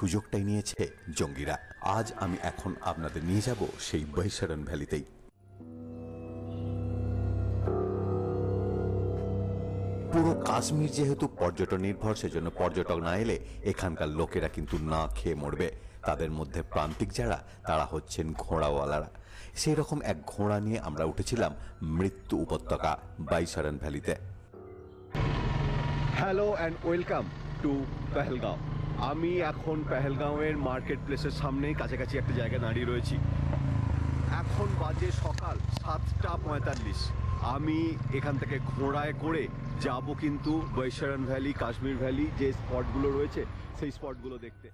সুযোগটাই নিয়েছে জঙ্গিরা। আজ আমি এখন আপনাদের নিয়ে যাব সেই বৈশারণ ভ্যালিতেই। পুরো কাশ্মীর যেহেতু পর্যটন নির্ভর, সেজন্য পর্যটক না এলে এখানকার লোকেরা কিন্তু না খেয়ে মরবে। তাদের মধ্যে প্রান্তিক যারা, তারা হচ্ছেন ঘোড়াওয়ালারা। সেই রকম এক ঘোড়া নিয়ে আমরা উঠেছিলাম মৃত্যু উপত্যকা বৈশারণ ভ্যালিতে। Hello and welcome to Pahalgam. আমি এখন পেহেলগাঁওয়ের মার্কেট প্লেসের সামনেই কাছাকাছি একটা জায়গায় দাঁড়িয়ে রয়েছি। এখন বাজে সকাল 7:45। আমি এখান থেকে ঘোড়ায় করে যাব কিন্তু বৈশারণ ভ্যালি, কাশ্মীর ভ্যালি যে স্পটগুলো রয়েছে সেই স্পটগুলো দেখতে।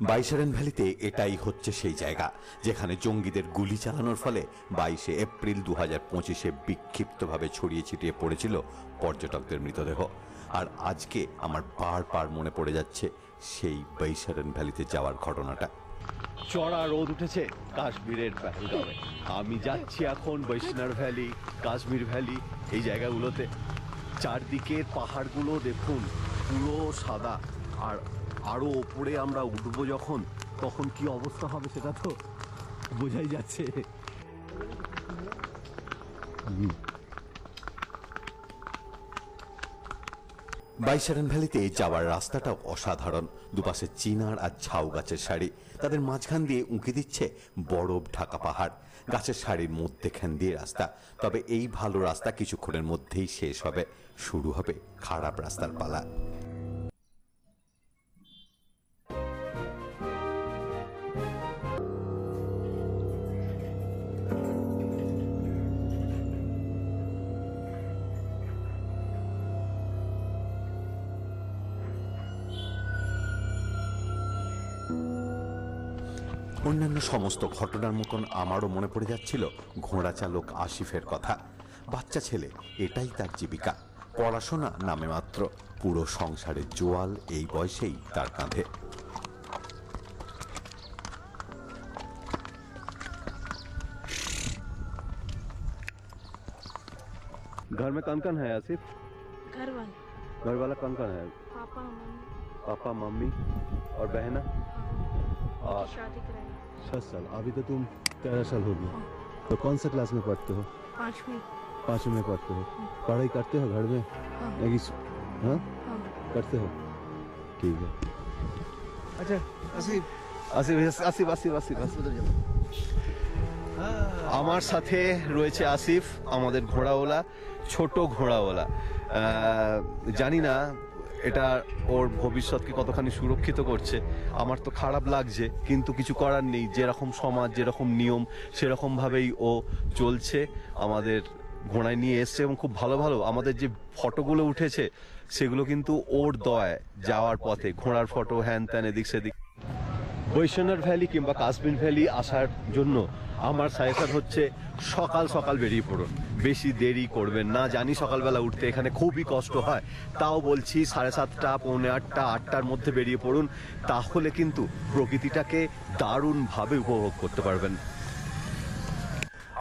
বৈশারণ ভ্যালিতে এটাই হচ্ছে সেই জায়গা যেখানে জঙ্গিদের গুলি চালানোর ফলে 22শে এপ্রিল 2025-এ বিক্ষিপ্তভাবে ছড়িয়ে ছিটিয়ে পড়েছিল পর্যটকদের মৃতদেহ। আর আজকে আমার বারবার মনে পড়ে যাচ্ছে সেই বৈশারণ ভ্যালিতে যাওয়ার ঘটনাটা। চড়া রোদ উঠেছে কাশ্মীরের পেহেলগাঁওয়ে। আমি যাচ্ছি এখন বৈষ্ণব ভ্যালি, কাশ্মীর ভ্যালি, এই জায়গাগুলোতে। চারদিকের পাহাড়গুলো দেখুন পুরো সাদা, আর আরো ওপরে আমরা উঠবো যখন, তখন কি অবস্থা হবে সেটা তো বোঝাই যাচ্ছে। বৈশারণ ভ্যালিতে যাওয়ার রাস্তাটাও অসাধারণ। দুপাশে চিনার আর ঝাউ গাছের সারি, তাদের মাঝখান দিয়ে উঁকি দিচ্ছে বরফ ঢাকা পাহাড়। গাছের সারির মধ্যেখান দিয়ে রাস্তা। তবে এই ভালো রাস্তা কিছুক্ষণের মধ্যেই শেষ হবে, শুরু হবে খারাপ রাস্তার পালা। অন্যান্য সমস্ত ঘটনার মতন আমারও মনে পড়ে যাচ্ছিল ঘোড়া চালক আসিফের কথা। বাচ্চা ছেলে, এটাই তার জীবিকা। পড়াশোনা নামে মাত্র, পুরো সংসারের জোয়াল এই বয়সেই তার কাঁধে। घर में कौन कौन है आसिफ? घर वाले घर वाला कौन कौन है? पापा मम्मी पापा, मम्मी और बहना? की शादी कराई 7 साल। अभी तो तुम 13 साल हो गए। तो कौन सा क्लास में पढ़ते हो? 5वीं। 5वीं में पढ़ते हो। पढ़ाई करते हो घर में? हाँ। हाँ, हाँ। करते हो, ठीक है। अच्छा आसिफ আসিফ আসিফ আসিফ আসিফ আসিফ আমার সাথে রয়েছে আসিফ, আমাদের ঘোড়াওয়ালা, ছোট ঘোড়াওয়ালা। জানি না এটা ওর ভবিষ্যৎকে কতখানি সুরক্ষিত করছে। আমার তো খারাপ লাগছে, কিন্তু কিছু করার নেই। যেরকম সমাজ, যেরকম নিয়ম, সেরকম ভাবেই ও চলছে। আমাদের ঘোড়ায় নিয়ে এসছে এবং খুব ভালো ভালো আমাদের যে ফটোগুলো উঠেছে সেগুলো কিন্তু ওর দয়ায়। যাওয়ার পথে ঘোড়ার ফটো, হ্যান ত্যান, এদিক সেদিক। বৈষ্ণব ভ্যালি কিংবা কাশ্মীর ভ্যালি আসার জন্য আমার সাজেশন হচ্ছে সকাল সকাল বেরিয়ে পড়ুন, বেশি দেরি করবেন না। জানি সকালবেলা উঠতে এখানে খুবই কষ্ট হয়, তাও বলছি 7:30, পৌনে 8টা, 8টার মধ্যে বেরিয়ে পড়ুন। তাহলে কিন্তু প্রকৃতিটাকে দারুণভাবে উপভোগ করতে পারবেন।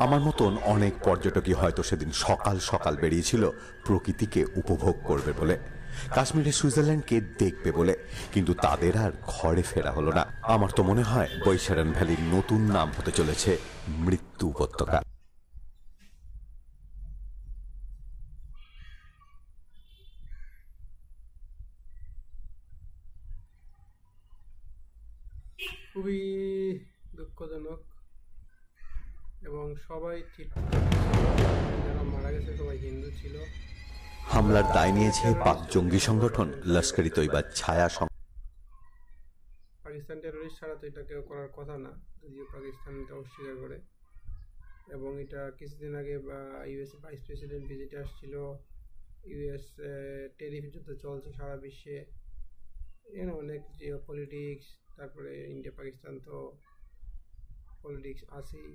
আমার মতন অনেক পর্যটকই হয়তো সেদিন সকাল সকাল বেরিয়েছিল প্রকৃতিকে উপভোগ করবে বলে, কাশ্মীরের সুইজারল্যান্ডকে দেখবে বলে, কিন্তু তাদের আর ঘরে ফেরা হলো না। আমার তো মনে হয় বৈশারণ ভ্যালির নতুন নাম হতে চলেছে মৃত্যু উপত্যকা। খুবই দুঃখজনক এবং সবাই যারা মারা গেছে সবাই হিন্দু ছিল। হামলার দায় নিয়েছে পাক জঙ্গি সংগঠন লস্কর ই তৈবার ছায়া। পাকিস্তান টেরোরিস্ট ছাড়া তো এটা কেউ করার কথা না, যদিও পাকিস্তান এটা অস্বীকার করে। এবং এটা কিছুদিন আগে ইউএস ভাইস প্রেসিডেন্ট ভিজিটে আসছিল। ইউএস টেরিফ যুদ্ধ চলছে সারা বিশ্বে, এখানে অনেক জিও পলিটিক্স, তারপরে ইন্ডিয়া পাকিস্তান তো পলিটিক্স আছেই।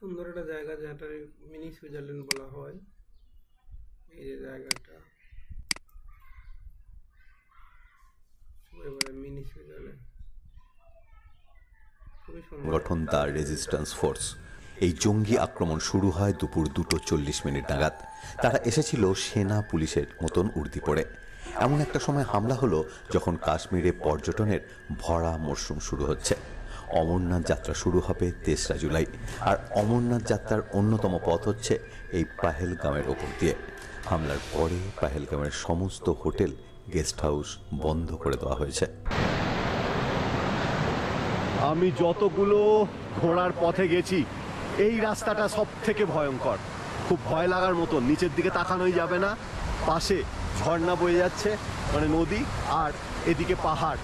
সুন্দর একটা জায়গা, যেটা মিনি সুইজারল্যান্ড বলা হয়। এই যে জায়গাটা এবারে মিনি সুইজারল্যান্ড, খুবই সুন্দর। গঠন দ্য রেজিস্ট্যান্স ফোর্স। এই জঙ্গি আক্রমণ শুরু হয় দুপুর 2:40 নাগাদ। তারা এসেছিল সেনা পুলিশের মতন উর্দি পড়ে। এমন একটা সময় হামলা হলো যখন কাশ্মীরে পর্যটনের ভরা মরশুম শুরু হচ্ছে। অমরনাথ যাত্রা শুরু হবে 3রা জুলাই। আর অমরনাথ যাত্রার অন্যতম পথ হচ্ছে এই পাহেলগামের ওপর দিয়ে। হামলার পরে পাহেলগামের সমস্ত হোটেল, গেস্ট হাউস বন্ধ করে দেওয়া হয়েছে। আমি যতগুলো ঘোড়ার পথে গেছি, এই রাস্তাটা সব থেকে ভয়ঙ্কর, খুব ভয় লাগার মতো। নিচের দিকে তাকানোই যাবে না। পাশে ঝর্ণা বয়ে যাচ্ছে, মানে নদী, আর এদিকে পাহাড়।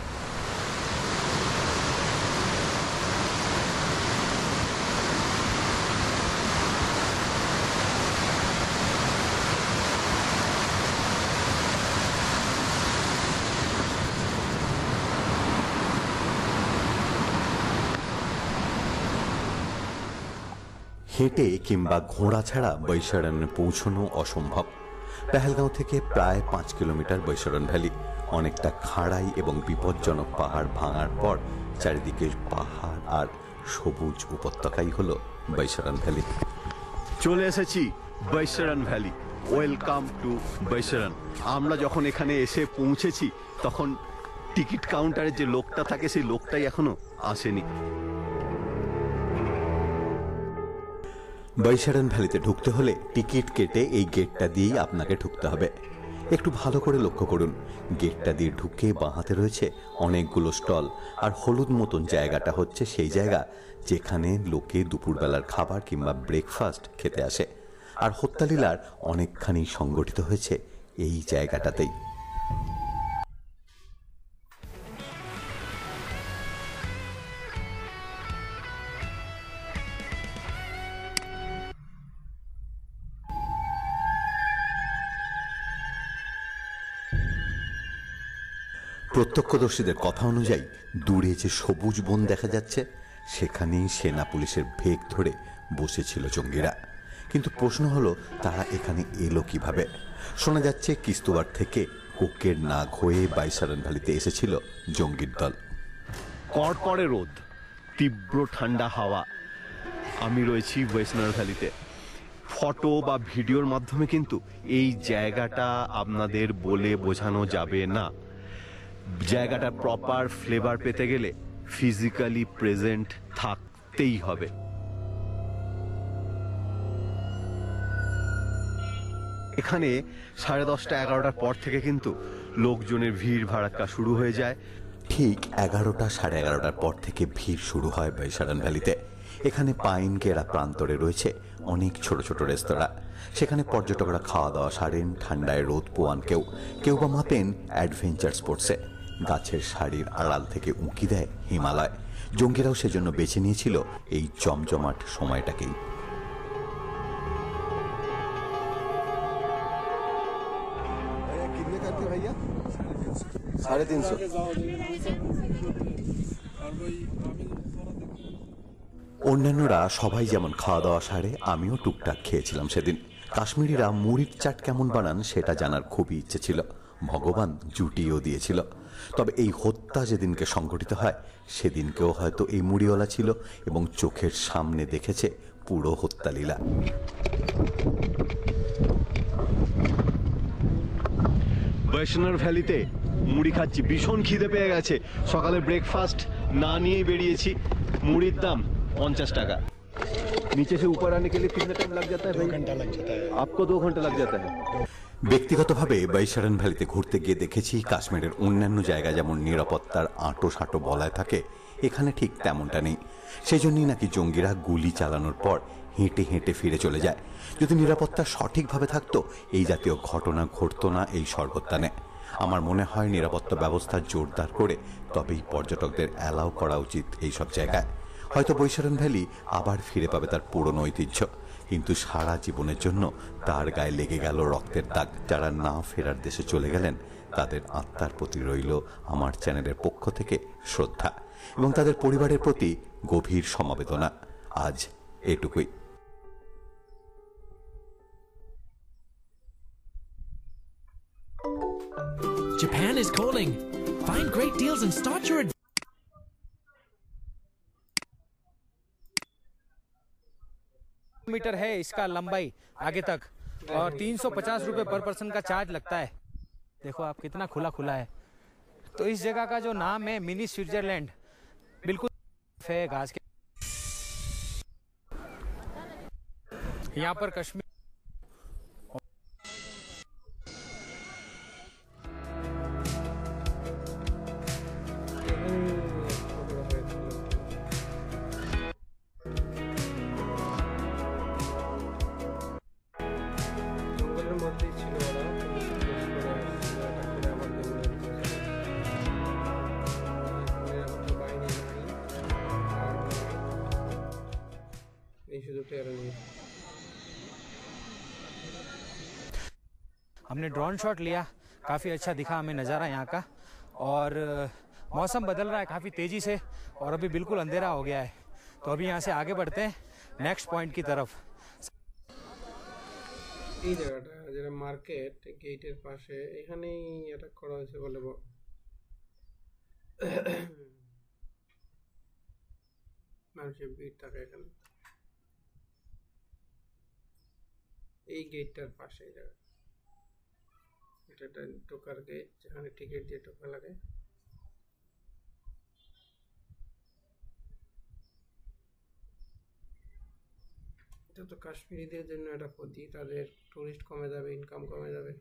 হেঁটে কিংবা ঘোড়া ছাড়া বৈশারণে পৌঁছানো অসম্ভব। পেহেলগাঁও থেকে প্রায় 5 কিলোমিটার বৈশারণ ভ্যালি। অনেকটা খাড়াই এবং বিপজ্জনক পাহাড় ভাঙার পর চারিদিকে পাহাড় আর সবুজ উপত্যকাই হলো বৈশারণ ভ্যালি। চলে এসেছি Baisaran valley. Welcome to Baisaran. আমরা যখন এখানে এসে পৌঁছেছি তখন টিকিট কাউন্টারে যে লোকটা থাকে সেই লোকটাই এখনো আসেনি। বৈশারণ ভ্যালিতে ঢুকতে হলে টিকিট কেটে এই গেটটা দিয়েই আপনাকে ঢুকতে হবে। একটু ভালো করে লক্ষ্য করুন, গেটটা দিয়ে ঢুকে বাঁ হাতে রয়েছে অনেকগুলো স্টল। আর হলুদ মতন জায়গাটা হচ্ছে সেই জায়গা যেখানে লোকে দুপুরবেলার খাবার কিংবা ব্রেকফাস্ট খেতে আসে। আর হত্যালীলার অনেকখানি সংগঠিত হয়েছে এই জায়গাটাতেই। প্রত্যক্ষদর্শীদের কথা অনুযায়ী দূরে যে সবুজ বন দেখা যাচ্ছে সেখানেই সেনা পুলিশের ভেগ ধরে বসেছিল জঙ্গিরা। কিন্তু প্রশ্ন হলো, তারা এখানে এলো কিভাবে? শোনা যাচ্ছে কিস্তুবার থেকে কোকের নাগ হয়ে বৈশারণ ভ্যালিতে এসেছিল জঙ্গির দল। কড়কড়ে রোদ, তীব্র ঠান্ডা হাওয়া। আমি রয়েছি বৈশারণ ভ্যালিতে। ফটো বা ভিডিওর মাধ্যমে কিন্তু এই জায়গাটা আপনাদের বলে বোঝানো যাবে না। জায়গাটা প্রপার ফ্লেভার পেতে গেলে ফিজিক্যালি প্রেজেন্ট থাকতেই হবে। এখানে 10:30 11টার পর থেকে কিন্তু লোকজনের ভিড় ভাড়াক্কা শুরু হয়ে যায়। ঠিক 11টা 11:30টার পর থেকে ভিড় শুরু হয় বৈশারণ ভ্যালিতে। এখানে পাইন কেরা প্রান্তরে রয়েছে অনেক ছোট ছোট রেস্তোরাঁ। সেখানে পর্যটকরা খাওয়া দাওয়া সারেন, ঠান্ডায় রোদ পোয়ান কেউ বা মাপেন অ্যাডভেঞ্চার স্পোর্টসে। গাছের সারির আড়াল থেকে উঁকি দেয় হিমালয়। জঙ্গিরাও সেজন্য বেছে নিয়েছিল এই জমজমাট সময়টাকেই। অন্যান্যরা সবাই যেমন খাওয়া দাওয়া সারে, আমিও টুকটাক খেয়েছিলাম সেদিন। কাশ্মীরিরা মুড়ির চাট কেমন বানান সেটা জানার খুবই ইচ্ছে ছিল। ভগবান জুটিও দিয়েছিল। তবে এই হত্যা যেদিনকে সংঘটিত হয় সেদিনকেও হয়তো এই মুড়িওয়ালা ছিল এবং চোখের সামনে দেখেছে পুরো হত্যালীলা। বৈশারণ ভ্যালিতে মুড়ি খাচ্ছি, ভীষণ খিদে পেয়ে গেছে। সকালে ব্রেকফাস্ট না নিয়েই বেরিয়েছি। মুড়ির দাম 50 টাকা। नीचे से ऊपर आने के लिए कितना टाइम लग जाता है? 2 घंटा लग जाता है। आपको 2 घंटा लग जाता है। ব্যক্তিগতভাবে বৈশারণ ভ্যালিতে ঘুরতে গিয়ে দেখেছি কাশ্মীরের অন্যান্য জায়গা যেমন নিরাপত্তার আঁটো সাঁটো বলায় থাকে, এখানে ঠিক তেমনটা নেই। সেই জন্যই নাকি জঙ্গিরা গুলি চালানোর পর হেঁটে হেঁটে ফিরে চলে যায়। যদি নিরাপত্তা সঠিকভাবে থাকতো এই জাতীয় ঘটনা ঘটতো না এই স্বর্গোদ্যানে। আমার মনে হয় নিরাপত্তা ব্যবস্থা জোরদার করে তবেই পর্যটকদের অ্যালাউ করা উচিত এইসব জায়গায়। হয়তো বৈশারণ ভ্যালি আবার ফিরে পাবে তার পুরনো ঐতিহ্য, কিন্তু সারা জীবনের জন্য তার গায়ে লেগে গেল রক্তের দাগ। যারা না ফেরার দেশে চলে গেলেন তাদের আত্মার প্রতি রইল আমার চ্যানেলের পক্ষ থেকে শ্রদ্ধা এবং তাদের পরিবারের প্রতি গভীর সমবেদনা। আজ এটুকুই। is calling. Find great deals and start your metre है इसका लंबाई आगे तक और 350 रुपए पर पर्सन का चार्ज लगता है। देखो आप कितना खुला खुला है। तो इस जगह का जो नाम है मिनी स्विट्जरलैंड, बिल्कुल है घास के। यहाँ पर कश्मीर জঙ্গলের মধ্যেই ছিল ওরা, পুলিশ জিজ্ঞেস করে আসছিল এটা করে আবার জঙ্গলে ঢুকেছে। নিরাপত্তা বাহিনী নাই, আর এই সুযোগটা এরা নিয়ে। हमने ड्रोन शॉट लिया, काफ़ी अच्छा दिखा हमें नज़ारा यहाँ का। और मौसम बदल रहा है काफ़ी तेज़ी से और अभी बिल्कुल अंधेरा हो गया है। तो अभी यहाँ से आगे बढ़ते हैं नेक्स्ट पॉइंट की तरफ। এই জায়গাটা যেটা মার্কেট গেটের পাশে, এখানেই অ্যাটাক করা হয়েছে বলে মানুষের ভিড় থাকে এখানে। এই গেটটার পাশে এই জায়গা, এটা একটা ঢোকার গেট যেখানে টিকিট দিয়ে ঢোকা লাগে। এটা তো কাশ্মীরিদের জন্য একটা ক্ষতি, তাদের টুরিস্ট কমে যাবে, ইনকাম কমে যাবে।